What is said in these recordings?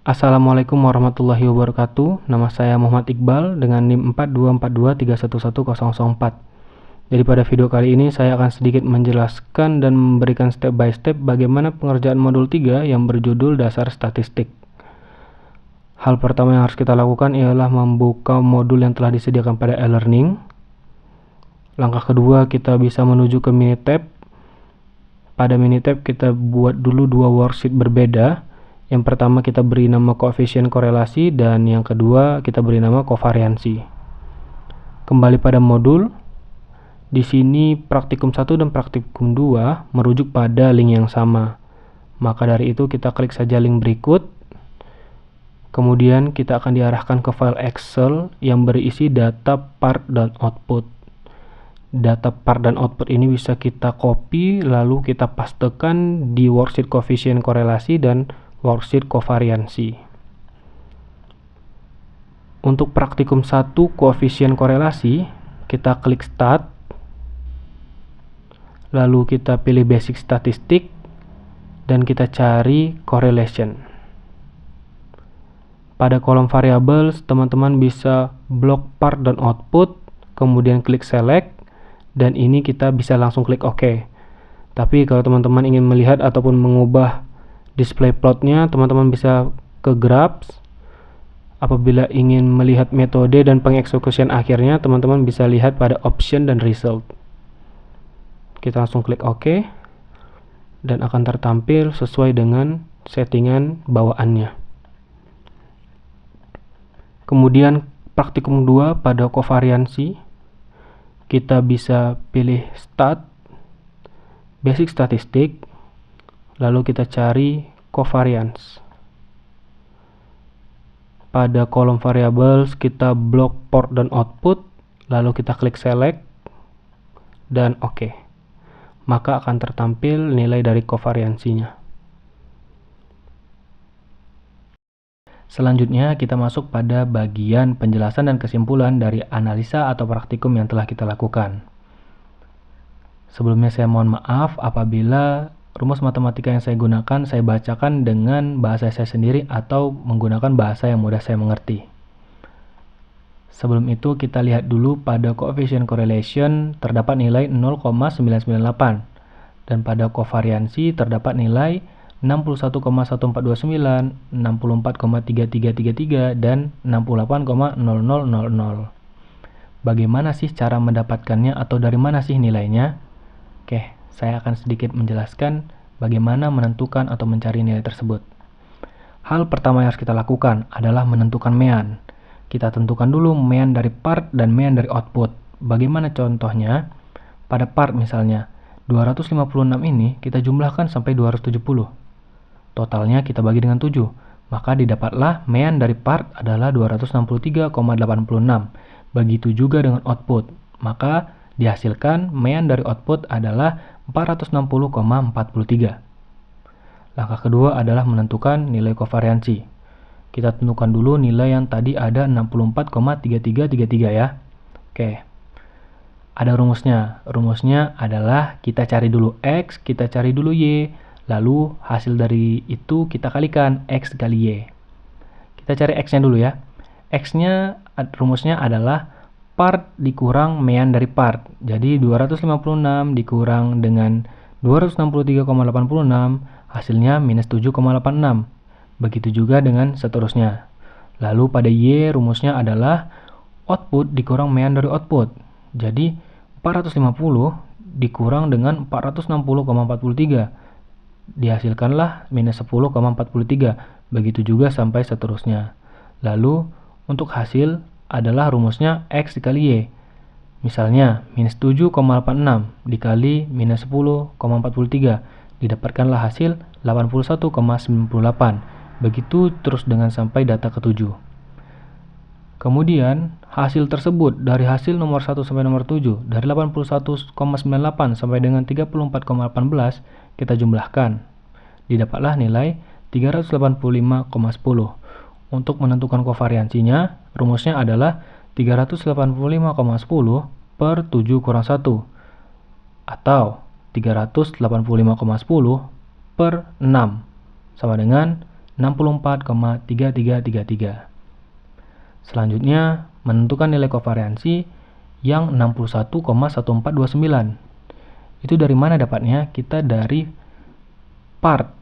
Assalamualaikum warahmatullahi wabarakatuh. Nama saya Muhammad Iqbal dengan NIM 424231104. Jadi pada video kali ini saya akan sedikit menjelaskan dan memberikan step by step bagaimana pengerjaan modul 3 yang berjudul Dasar Statistik. Hal pertama yang harus kita lakukan ialah membuka modul yang telah disediakan pada e-learning. Langkah kedua, kita bisa menuju ke Minitab. Pada Minitab kita buat dulu dua worksheet berbeda. Yang pertama kita beri nama koefisien korelasi dan yang kedua kita beri nama kovariansi. Kembali pada modul. Di sini praktikum 1 dan praktikum 2 merujuk pada link yang sama. Maka dari itu kita klik saja link berikut. Kemudian kita akan diarahkan ke file Excel yang berisi data part dan output. Data part dan output ini bisa kita copy lalu kita pastekan di worksheet koefisien korelasi dan worksheet kovariansi. Untuk praktikum 1 koefisien korelasi, kita klik start, lalu kita pilih basic statistik dan kita cari correlation. Pada kolom variables, teman-teman bisa blok part dan output, kemudian klik select, dan ini kita bisa langsung klik OK. Tapi kalau teman-teman ingin melihat ataupun mengubah display plotnya, teman-teman bisa ke graphs. Apabila ingin melihat metode dan pengeksekusian akhirnya, teman-teman bisa lihat pada option dan result. Kita langsung klik OK dan akan tertampil sesuai dengan settingan bawaannya. Kemudian praktikum 2 pada kovariansi, kita bisa pilih start, basic statistik, lalu kita cari covariance. Pada kolom variables kita blok port dan output, lalu kita klik select dan OK. Maka akan tertampil nilai dari kovariansinya. Selanjutnya kita masuk pada bagian penjelasan dan kesimpulan dari analisa atau praktikum yang telah kita lakukan. Sebelumnya saya mohon maaf apabila rumus matematika yang saya gunakan saya bacakan dengan bahasa saya sendiri atau menggunakan bahasa yang mudah saya mengerti. Sebelum itu kita lihat dulu pada koefisien correlation terdapat nilai 0,998 dan pada kovariansi terdapat nilai 61,1429, 64,3333 dan 68,0000. Bagaimana sih cara mendapatkannya atau dari mana sih nilainya? Oke, saya akan sedikit menjelaskan bagaimana menentukan atau mencari nilai tersebut. Hal pertama yang harus kita lakukan adalah menentukan mean. Kita tentukan dulu mean dari part dan mean dari output. Bagaimana contohnya? Pada part misalnya, 256 ini kita jumlahkan sampai 270. Totalnya kita bagi dengan 7. Maka didapatlah mean dari part adalah 263,86. Begitu juga dengan output. Maka dihasilkan mean dari output adalah 460,43. Langkah kedua adalah menentukan nilai kovariansi. Kita tentukan dulu nilai yang tadi ada 64,3333 ya. Oke. Ada rumusnya. Rumusnya adalah kita cari dulu X, kita cari dulu Y, lalu hasil dari itu kita kalikan X kali Y. Kita cari X-nya dulu ya. X-nya rumusnya adalah part dikurang mean dari part. Jadi 256 dikurang dengan 263,86 hasilnya minus 7,86. Begitu juga dengan seterusnya. Lalu pada Y rumusnya adalah output dikurang mean dari output. Jadi 450 dikurang dengan 460,43. Dihasilkanlah minus 10,43. Begitu juga sampai seterusnya. Lalu untuk hasil adalah rumusnya X dikali Y. Misalnya, minus 7,86 dikali minus 10,43. Didapatkanlah hasil 81,98. Begitu terus dengan sampai data ke-7. Kemudian, hasil tersebut dari hasil nomor 1 sampai nomor 7, dari 81,98 sampai dengan 34,18, kita jumlahkan. Didapatlah nilai 385,10. Untuk menentukan kovariansinya, rumusnya adalah 385,10 per 7 kurang 1 atau 385,10 per 6 sama dengan 64,3333. Selanjutnya, menentukan nilai kovariansi yang 61,1429. Itu dari mana dapatnya? Kita dari part.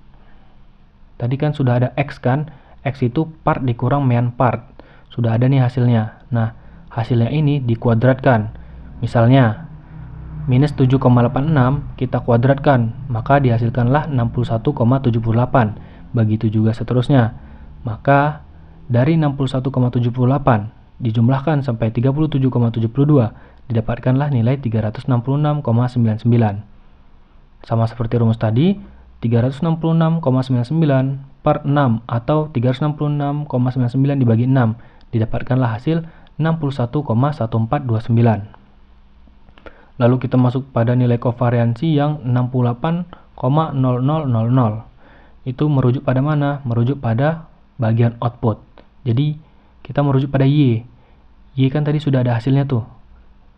Tadi kan sudah ada X kan? X itu part dikurang mean part. Sudah ada nih hasilnya. Nah, hasilnya ini dikuadratkan. Misalnya, minus 7,86 kita kuadratkan, maka dihasilkanlah 61,78. Begitu juga seterusnya. Maka, dari 61,78 dijumlahkan sampai 37,72, didapatkanlah nilai 366,99. Sama seperti rumus tadi, 366,99 per 6 atau 366,99 dibagi 6, didapatkanlah hasil 61,1429. Lalu kita masuk pada nilai kovariansi yang 68,0000. Itu merujuk pada mana? Merujuk pada bagian output. Jadi, kita merujuk pada Y. Y kan tadi sudah ada hasilnya tuh.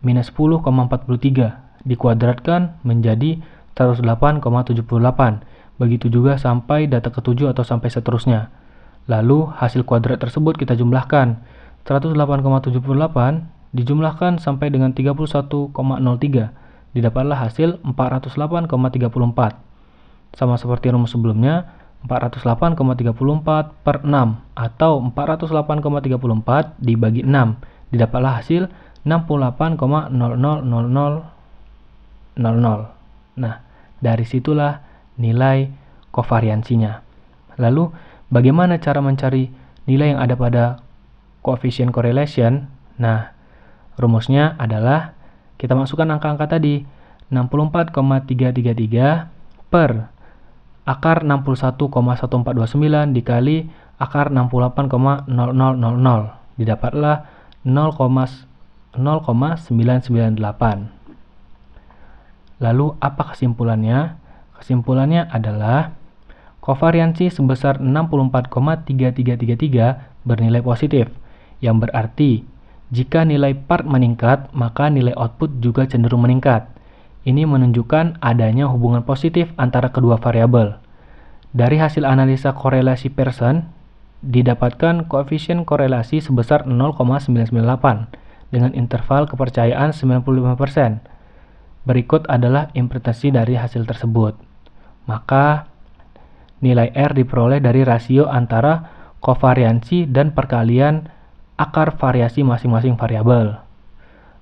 Minus 10,43 dikuadratkan menjadi 108,78. Begitu juga sampai data ke-7 atau sampai seterusnya. Lalu hasil kuadrat tersebut kita jumlahkan. 108,78 dijumlahkan sampai dengan 31,03. Didapatlah hasil 408,34. Sama seperti rumus sebelumnya, 408,34 per 6 atau 408,34 dibagi 6. Didapatlah hasil 68,000000. Nah, dari situlah nilai kovariansinya. Lalu, bagaimana cara mencari nilai yang ada pada coefficient correlation? Nah, rumusnya adalah kita masukkan angka-angka tadi, 64,333 per akar 61,1429 dikali akar 68,0000. Didapatlah 0,998. Lalu apa kesimpulannya? Kesimpulannya adalah kovariansi sebesar 64,3333 bernilai positif, yang berarti jika nilai part meningkat, maka nilai output juga cenderung meningkat. Ini menunjukkan adanya hubungan positif antara kedua variabel. Dari hasil analisa korelasi Pearson, didapatkan koefisien korelasi sebesar 0,998 dengan interval kepercayaan 95%. Berikut adalah implikasi dari hasil tersebut. Maka, nilai R diperoleh dari rasio antara kovariansi dan perkalian akar variasi masing-masing variabel.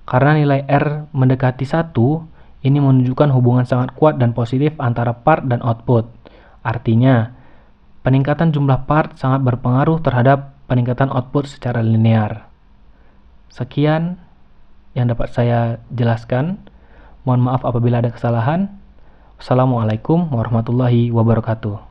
Karena nilai R mendekati 1, ini menunjukkan hubungan sangat kuat dan positif antara part dan output. Artinya, peningkatan jumlah part sangat berpengaruh terhadap peningkatan output secara linear. Sekian yang dapat saya jelaskan. Mohon maaf apabila ada kesalahan. Wassalamualaikum warahmatullahi wabarakatuh.